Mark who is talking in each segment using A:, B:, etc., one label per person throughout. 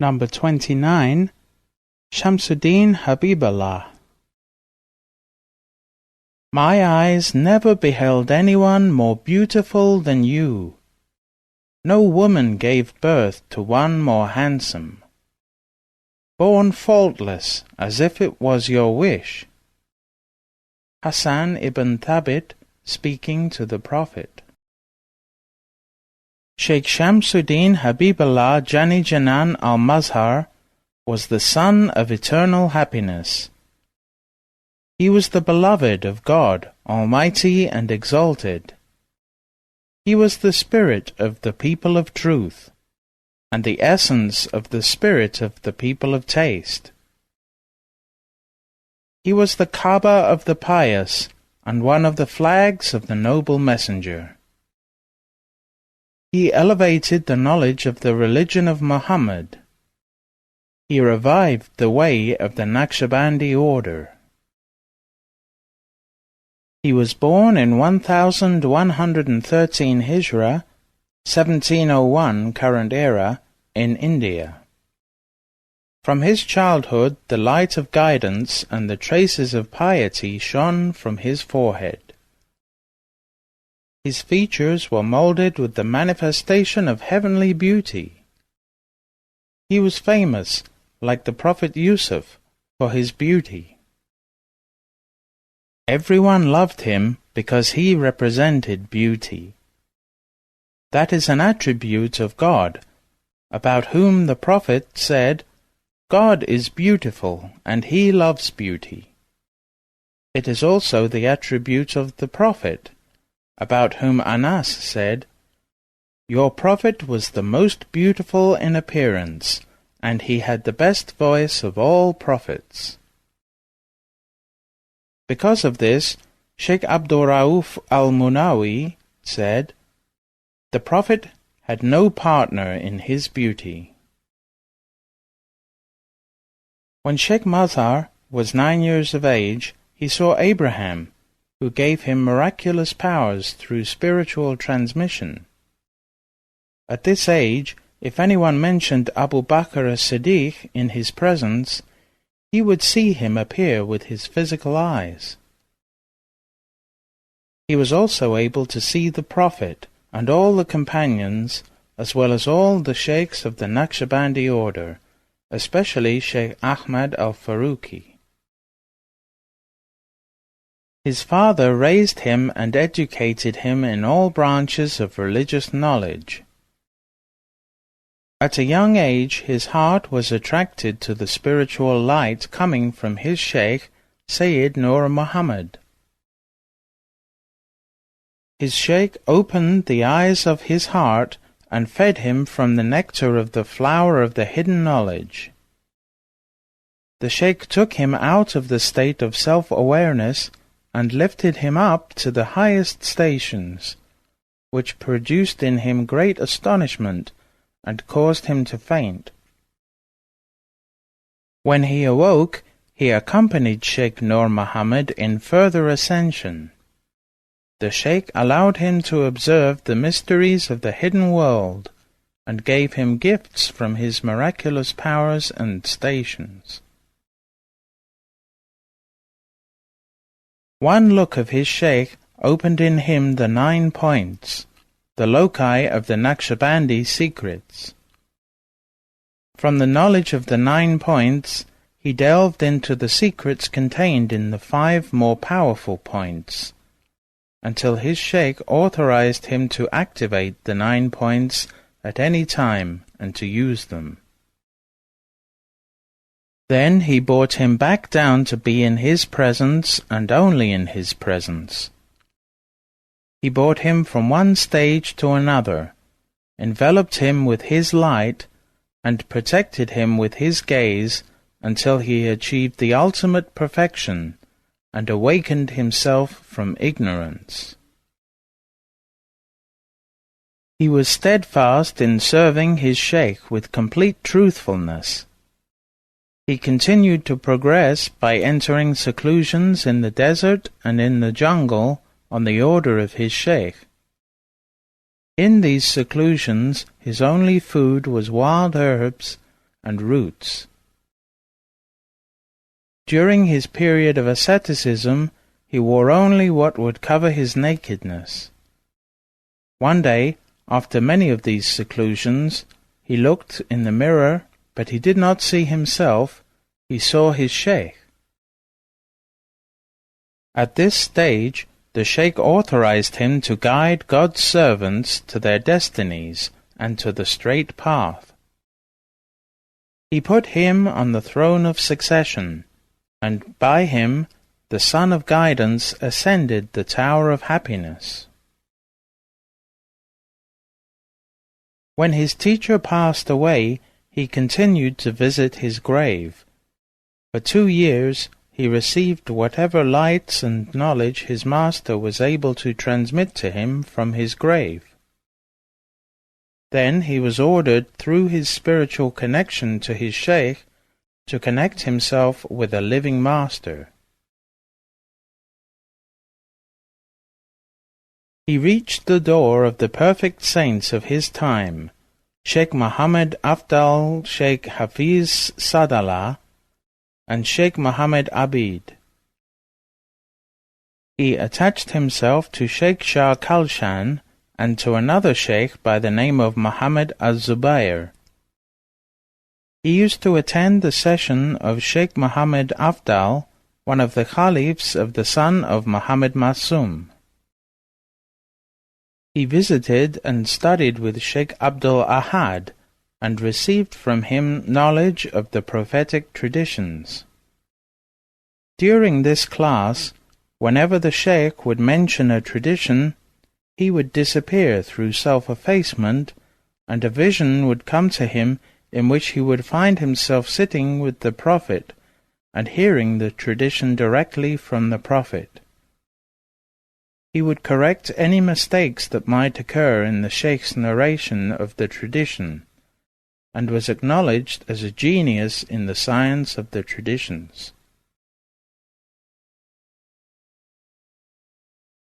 A: Number 29. Shamsuddin HabibAllah. My eyes never beheld anyone more beautiful than you. No woman gave birth to one more handsome. Born faultless, as if it was your wish. Hassan ibn Thabit speaking to the Prophet. Shaykh Shamsuddin HabibAllah Jani Janan al-Mazhar was the son of eternal happiness. He was the beloved of God, Almighty and exalted. He was the spirit of the people of truth, and the essence of the spirit of the people of taste. He was the Kaaba of the pious, and one of the flags of the noble messenger. He elevated the knowledge of the religion of Muhammad. He revived the way of the Naqshabandi order. He was born in 1113 Hijra, 1701 current era, in India. From his childhood the light of guidance and the traces of piety shone from his forehead. His features were molded with the manifestation of heavenly beauty. He was famous, like the Prophet Yusuf, for his beauty. Everyone loved him because he represented beauty. That is an attribute of God, about whom the Prophet said, God is beautiful, and he loves beauty. It is also the attribute of the Prophet, about whom Anas said, Your Prophet was the most beautiful in appearance, and he had the best voice of all prophets. Because of this, Shaykh Abdul Rauf al-Munawi said, The Prophet had no partner in his beauty. When Shaykh Mazhar was 9 years of age, he saw Abraham, who gave him miraculous powers through spiritual transmission. At this age, if anyone mentioned Abu Bakr as-Siddiq in his presence, he would see him appear with his physical eyes. He was also able to see the Prophet and all the companions, as well as all the sheikhs of the Naqshbandi order, especially Shaykh Ahmad al-Faruqi. His father raised him and educated him in all branches of religious knowledge. At a young age his heart was attracted to the spiritual light coming from his Shaykh, Sayyid Nur Muhammad. His Shaykh opened the eyes of his heart and fed him from the nectar of the flower of the hidden knowledge. The Shaykh took him out of the state of self-awareness and lifted him up to the highest stations, which produced in him great astonishment and caused him to faint. When he awoke, he accompanied Shaykh Nur Muhammad in further ascension. The Shaykh allowed him to observe the mysteries of the hidden world and gave him gifts from his miraculous powers and stations. One look of his Shaykh opened in him the 9 points, the loci of the Naqshbandi secrets. From the knowledge of the 9 points, he delved into the secrets contained in the 5 more powerful points, until his Shaykh authorized him to activate the 9 points at any time and to use them. Then he brought him back down to be in his presence and only in his presence. He brought him from one stage to another, enveloped him with his light, and protected him with his gaze until he achieved the ultimate perfection and awakened himself from ignorance. He was steadfast in serving his Shaykh with complete truthfulness. He continued to progress by entering seclusions in the desert and in the jungle on the order of his Shaykh. In these seclusions his only food was wild herbs and roots. During his period of asceticism, he wore only what would cover his nakedness. One day, after many of these seclusions, he looked in the mirror, but he did not see himself, he saw his Shaykh. At this stage, the Shaykh authorized him to guide God's servants to their destinies and to the straight path. He put him on the throne of succession, and by him the Sun of Guidance ascended the Tower of Happiness. When his teacher passed away, he continued to visit his grave. For 2 years he received whatever lights and knowledge his master was able to transmit to him from his grave. Then he was ordered through his spiritual connection to his Shaykh to connect himself with a living master. He reached the door of the perfect saints of his time, Shaykh Muhammad Afdal, Shaykh Hafiz Sadallah, and Shaykh Muhammad Abid. He attached himself to Shaykh Shah Kalshan and to another Shaykh by the name of Muhammad Az-Zubair. He used to attend the session of Shaykh Muhammad Afdal, one of the Caliphs of the son of Muhammad Masum. He visited and studied with Shaykh Abdul Ahad and received from him knowledge of the prophetic traditions. During this class, whenever the Shaykh would mention a tradition, he would disappear through self-effacement, and a vision would come to him in which he would find himself sitting with the Prophet and hearing the tradition directly from the Prophet. He would correct any mistakes that might occur in the Shaykh's narration of the tradition, and was acknowledged as a genius in the science of the traditions.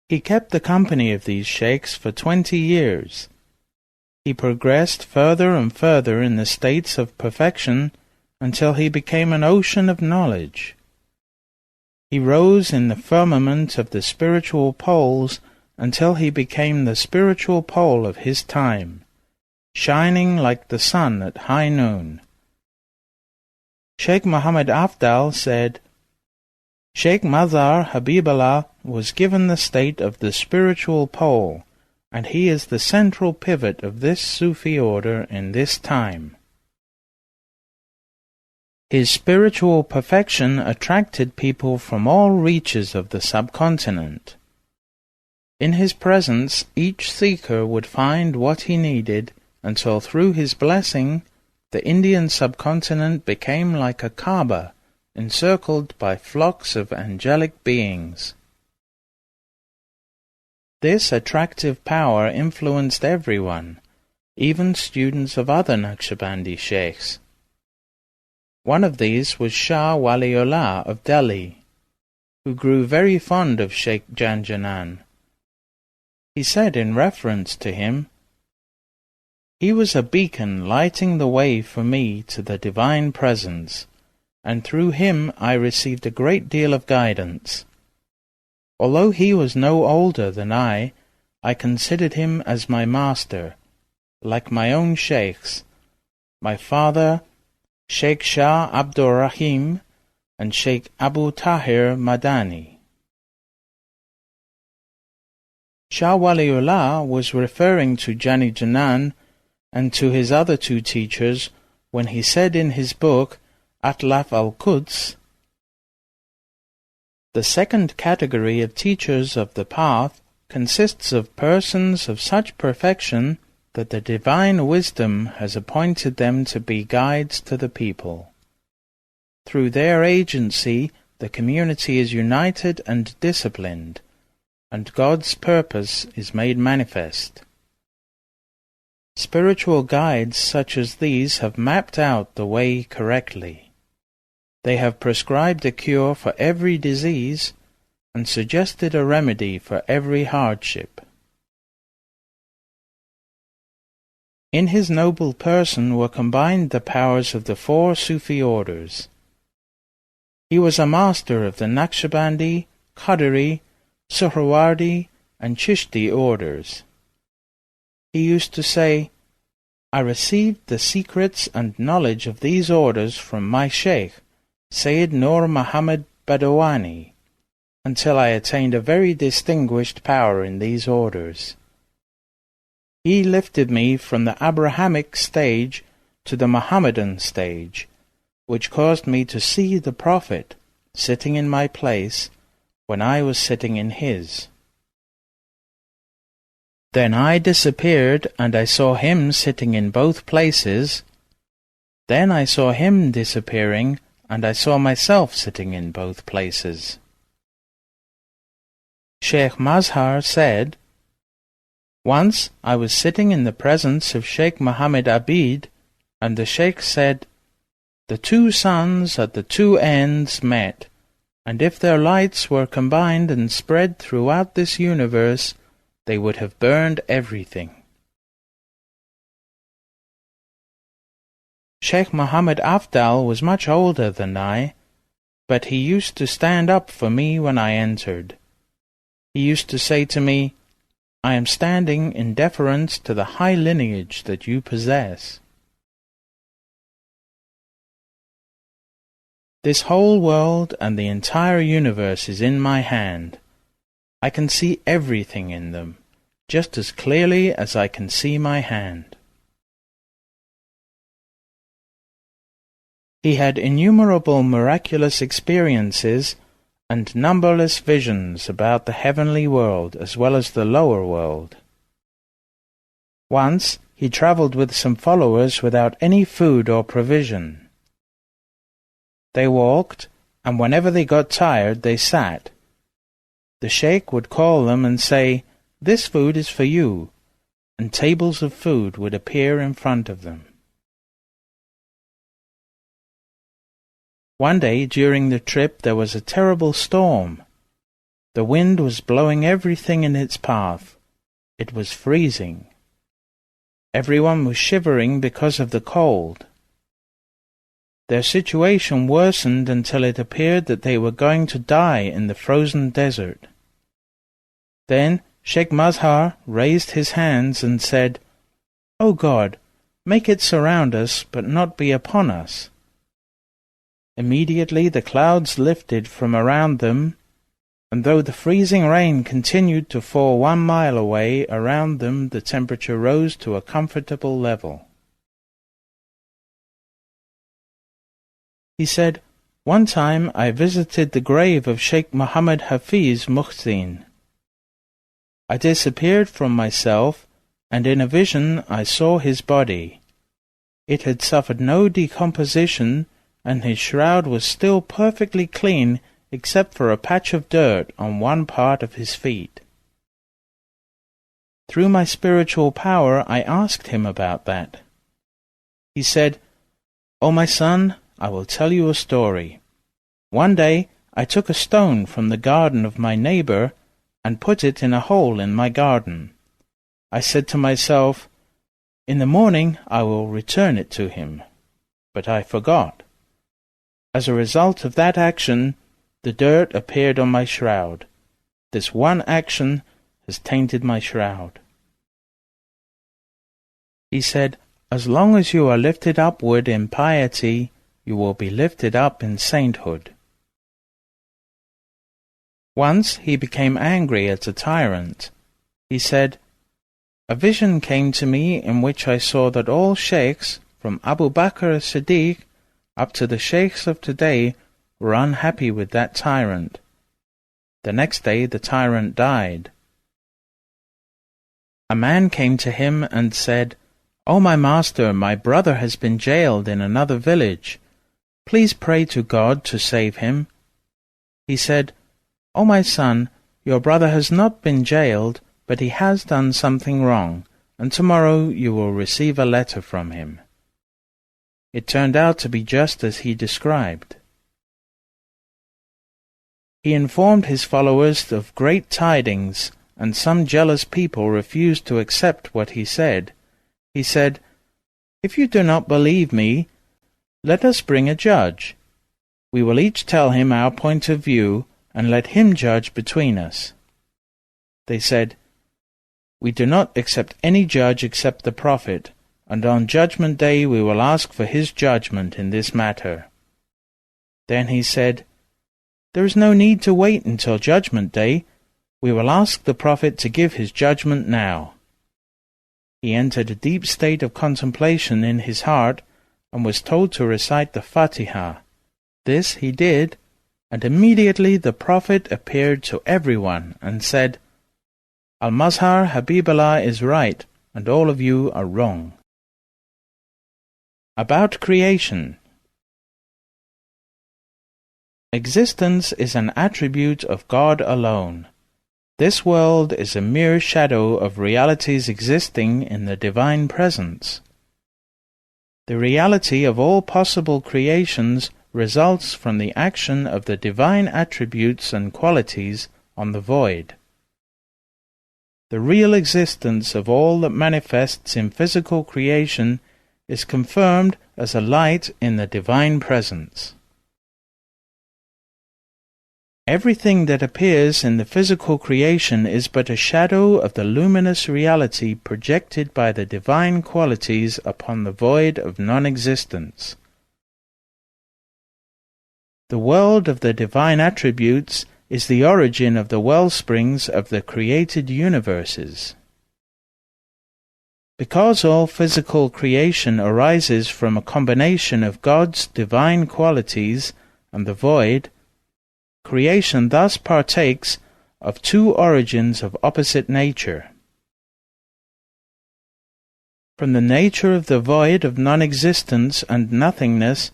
A: He kept the company of these Shaykhs for 20 years. He progressed further and further in the states of perfection until he became an ocean of knowledge. He rose in the firmament of the spiritual poles until he became the spiritual pole of his time, shining like the sun at high noon. Shaykh Muhammad Afdal said, Shaykh Mazhar HabibAllah was given the state of the spiritual pole, and he is the central pivot of this Sufi order in this time. His spiritual perfection attracted people from all reaches of the subcontinent. In his presence, each seeker would find what he needed, until through his blessing, the Indian subcontinent became like a Kaaba, encircled by flocks of angelic beings. This attractive power influenced everyone, even students of other Naqshabandi Shaykhs. One of these was Shah Waliullah of Delhi, who grew very fond of Shaykh Janjanan. He said in reference to him, "He was a beacon lighting the way for me to the divine presence, and through him I received a great deal of guidance. Although he was no older than I considered him as my master, like my own shaykhs, my father, Shaykh Shah Abdur Rahim, and Shaykh Abu Tahir Madani." Shah Waliullah was referring to Jani Janan and to his other 2 teachers when he said in his book, Atlaf al-Quds, "The second category of teachers of the path consists of persons of such perfection that the divine wisdom has appointed them to be guides to the people. Through their agency, the community is united and disciplined, and God's purpose is made manifest. Spiritual guides such as these have mapped out the way correctly. They have prescribed a cure for every disease and suggested a remedy for every hardship." In his noble person were combined the powers of the 4 Sufi orders. He was a master of the Naqshabandi, Qadri, Suhrawardi, and Chishti orders. He used to say, "I received the secrets and knowledge of these orders from my Shaykh, Sayyid Nur Muhammad Badawani, until I attained a very distinguished power in these orders. He lifted me from the Abrahamic stage to the Mohammedan stage, which caused me to see the Prophet sitting in my place when I was sitting in his. Then I disappeared, and I saw him sitting in both places. Then I saw him disappearing, and I saw myself sitting in both places." Shaykh Mazhar said, "Once I was sitting in the presence of Shaykh Muhammad Abid, and the Shaykh said, 'The 2 suns at the 2 ends met, and if their lights were combined and spread throughout this universe, they would have burned everything.'" Shaykh Muhammad Afdal was much older than I, but he used to stand up for me when I entered. He used to say to me, "I am standing in deference to the high lineage that you possess." This whole world and the entire universe is in my hand. I can see everything in them, just as clearly as I can see my hand. He had innumerable miraculous experiences and numberless visions about the heavenly world as well as the lower world. Once he travelled with some followers without any food or provision. They walked, and whenever they got tired they sat. The Shaykh would call them and say, "This food is for you," and tables of food would appear in front of them. One day during the trip there was a terrible storm. The wind was blowing everything in its path. It was freezing. Everyone was shivering because of the cold. Their situation worsened until it appeared that they were going to die in the frozen desert. Then Shaykh Mazhar raised his hands and said, "O God, make it surround us, but not be upon us." Immediately the clouds lifted from around them, and though the freezing rain continued to fall 1 mile away, around them the temperature rose to a comfortable level. He said, "One time I visited the grave of Shaykh Muhammad Hafiz Muhsin. I disappeared from myself, and in a vision I saw his body. It had suffered no decomposition, and his shroud was still perfectly clean except for a patch of dirt on one part of his feet. Through my spiritual power I asked him about that. He said, 'O my son, I will tell you a story. One day I took a stone from the garden of my neighbor and put it in a hole in my garden. I said to myself, in the morning I will return it to him. But I forgot. As a result of that action, the dirt appeared on my shroud. This one action has tainted my shroud.' He said, 'As long as you are lifted upward in piety, you will be lifted up in sainthood.' Once he became angry at a tyrant. He said, 'A vision came to me in which I saw that all sheikhs, from Abu Bakr as-Siddiq up to the sheikhs of today, were unhappy with that tyrant. The next day the tyrant died. A man came to him and said, 'O my master, my brother has been jailed in another village. Please pray to God to save him.' He said, 'O my son, your brother has not been jailed, but he has done something wrong, and tomorrow you will receive a letter from him.' It turned out to be just as he described. He informed his followers of great tidings, and some jealous people refused to accept what he said. He said, "If you do not believe me, let us bring a judge. We will each tell him our point of view, and let him judge between us." They said, "We do not accept any judge except the Prophet, and on Judgment Day we will ask for his judgment in this matter." Then he said, "There is no need to wait until Judgment Day. We will ask the Prophet to give his judgment now." He entered a deep state of contemplation in his heart and was told to recite the Fatiha. This he did, and immediately the Prophet appeared to everyone and said, "Al-Mazhar HabibAllah is right, and all of you are wrong." About creation. Existence is an attribute of God alone. This world is a mere shadow of realities existing in the Divine Presence. The reality of all possible creations results from the action of the divine attributes and qualities on the void. The real existence of all that manifests in physical creation is confirmed as a light in the Divine Presence. Everything that appears in the physical creation is but a shadow of the luminous reality projected by the divine qualities upon the void of non-existence. The world of the divine attributes is the origin of the wellsprings of the created universes. Because all physical creation arises from a combination of God's divine qualities and the void, creation thus partakes of two origins of opposite nature. From the nature of the void of non-existence and nothingness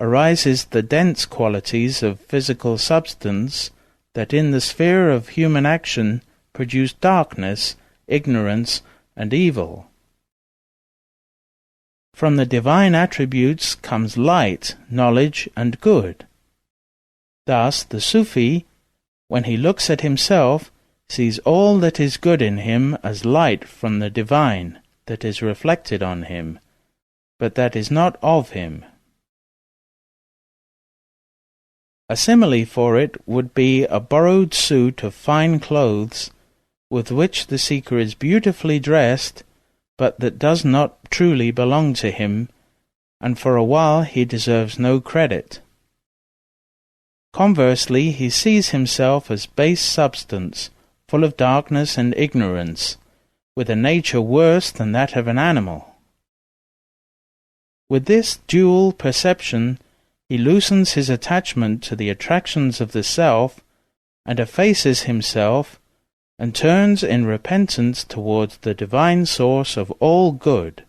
A: arises the dense qualities of physical substance that in the sphere of human action produce darkness, ignorance, and evil. From the divine attributes comes light, knowledge, and good. Thus the Sufi, when he looks at himself, sees all that is good in him as light from the divine that is reflected on him, but that is not of him. A simile for it would be a borrowed suit of fine clothes, with which the seeker is beautifully dressed, but that does not truly belong to him, and for a while he deserves no credit. Conversely, he sees himself as base substance, full of darkness and ignorance, with a nature worse than that of an animal. With this dual perception, he loosens his attachment to the attractions of the self, and effaces himself, and turns in repentance towards the divine source of all good.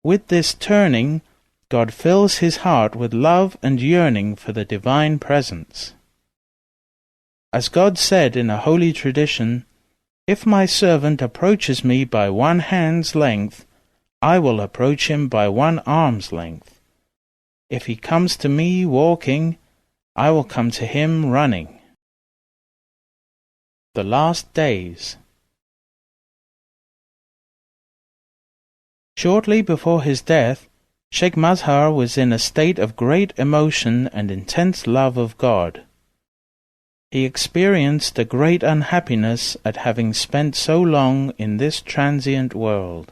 A: With this turning, God fills his heart with love and yearning for the divine presence. As God said in a holy tradition, "If my servant approaches me by one hand's length, I will approach him by one arm's length. If he comes to me walking, I will come to him running." The Last Days. Shortly before his death, Shaykh Mazhar was in a state of great emotion and intense love of God. He experienced a great unhappiness at having spent so long in this transient world.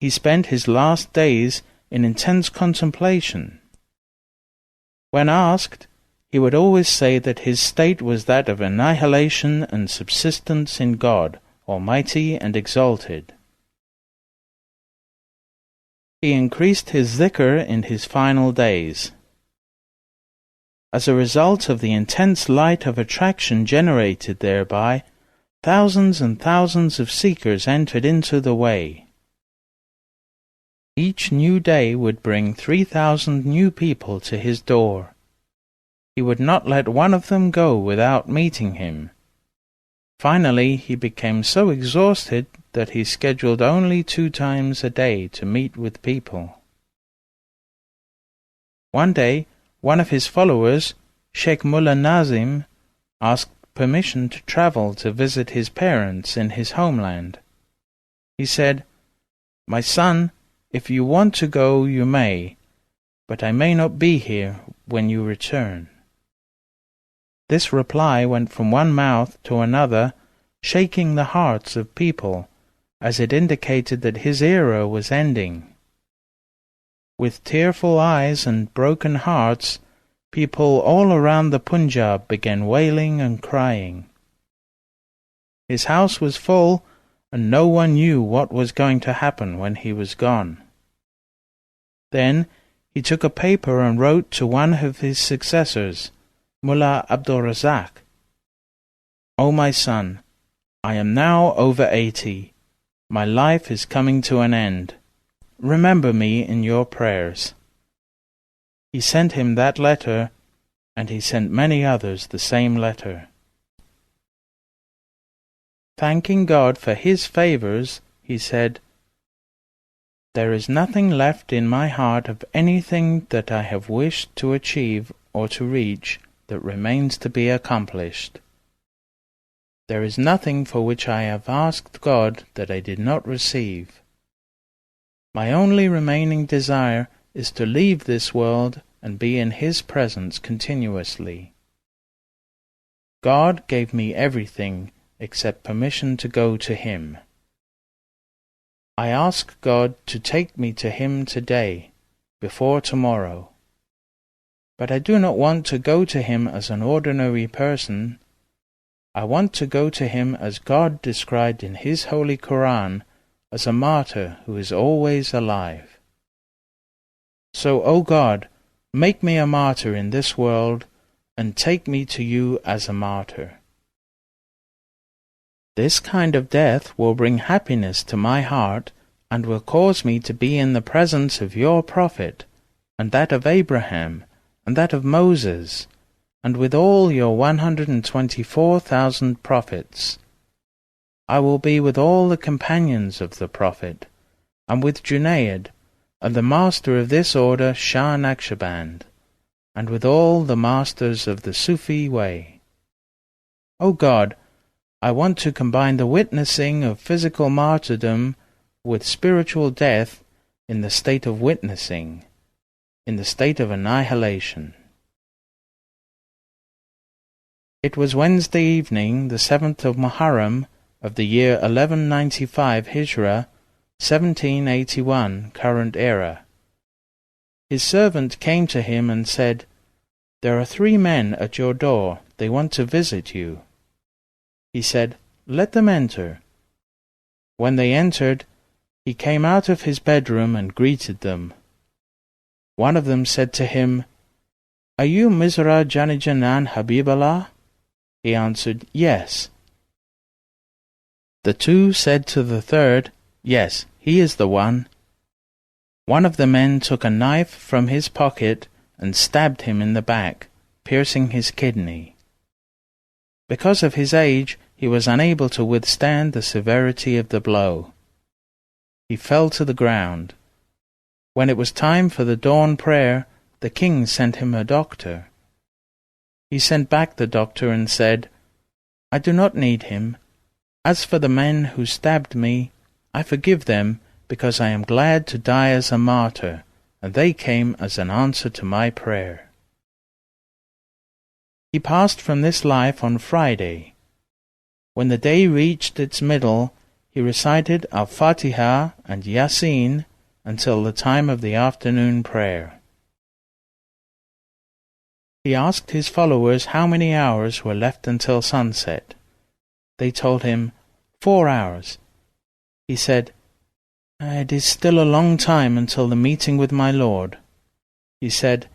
A: He spent his last days in intense contemplation. When asked, he would always say that his state was that of annihilation and subsistence in God, Almighty and exalted. He increased his dhikr in his final days. As a result of the intense light of attraction generated thereby, thousands and thousands of seekers entered into the way. Each new day would bring 3,000 new people to his door. He would not let one of them go without meeting him. Finally, he became so exhausted that he scheduled only 2 times a day to meet with people. One day, one of his followers, Sheikh Mullah Nazim, asked permission to travel to visit his parents in his homeland. He said, "My son, if you want to go, you may, but I may not be here when you return." This reply went from one mouth to another, shaking the hearts of people, as it indicated that his era was ending. With tearful eyes and broken hearts, people all around the Punjab began wailing and crying. His house was full, and no one knew what was going to happen when he was gone. Then he took a paper and wrote to one of his successors, Mullah Abdul Razak, "O my son, I am now over 80. My life is coming to an end. Remember me in your prayers." He sent him that letter, and he sent many others the same letter. Thanking God for his favors, he said, "There is nothing left in my heart of anything that I have wished to achieve or to reach that remains to be accomplished. There is nothing for which I have asked God that I did not receive. My only remaining desire is to leave this world and be in His presence continuously. God gave me everything except permission to go to Him. I ask God to take me to Him today, before tomorrow. But I do not want to go to Him as an ordinary person. I want to go to Him as God described in His Holy Quran, as a martyr who is always alive. So, O God, make me a martyr in this world, and take me to you as a martyr. This kind of death will bring happiness to my heart, and will cause me to be in the presence of your Prophet, and that of Abraham, and that of Moses, and with all your 124,000 prophets. I will be with all the companions of the Prophet, and with Junayd, and the master of this order, Shah Naqshaband, and with all the masters of the Sufi way. O God, I want to combine the witnessing of physical martyrdom with spiritual death in the state of witnessing, in the state of annihilation." It was Wednesday evening, the 7th of Muharram, of the year 1195 Hijrah, 1781 current era. His servant came to him and said, "There are 3 men at your door. They want to visit you." He said, "Let them enter." When they entered, he came out of his bedroom and greeted them. One of them said to him, "Are you Mizra Janijanan HabibAllah?" He answered, "Yes." The 2 said to the third, "Yes, he is the one." One of the men took a knife from his pocket and stabbed him in the back, piercing his kidney. Because of his age, he was unable to withstand the severity of the blow. He fell to the ground. When it was time for the dawn prayer, the king sent him a doctor. He sent back the doctor and said, "I do not need him. As for the men who stabbed me, I forgive them, because I am glad to die as a martyr, and they came as an answer to my prayer." He passed from this life on Friday. When the day reached its middle, he recited Al-Fatiha and Yasin until the time of the afternoon prayer. He asked his followers how many hours were left until sunset. They told him 4 hours. He said, "It is still a long time until the meeting with my Lord." He said,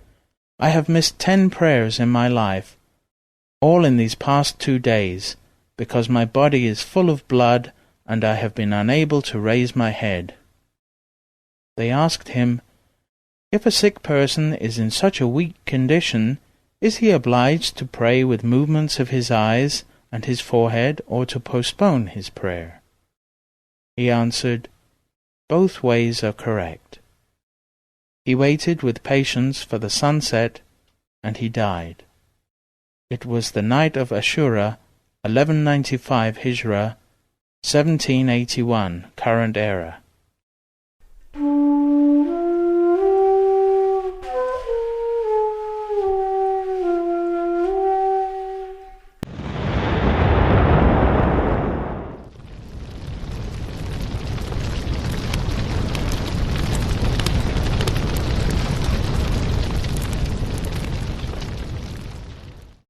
A: "I have missed 10 prayers in my life, all in these past 2 days, because my body is full of blood and I have been unable to raise my head." They asked him, "If a sick person is in such a weak condition, is he obliged to pray with movements of his eyes and his forehead, or to postpone his prayer?" He answered, "Both ways are correct." He waited with patience for the sunset, and he died. It was the night of Ashura, 1195 Hijrah, 1781, current era.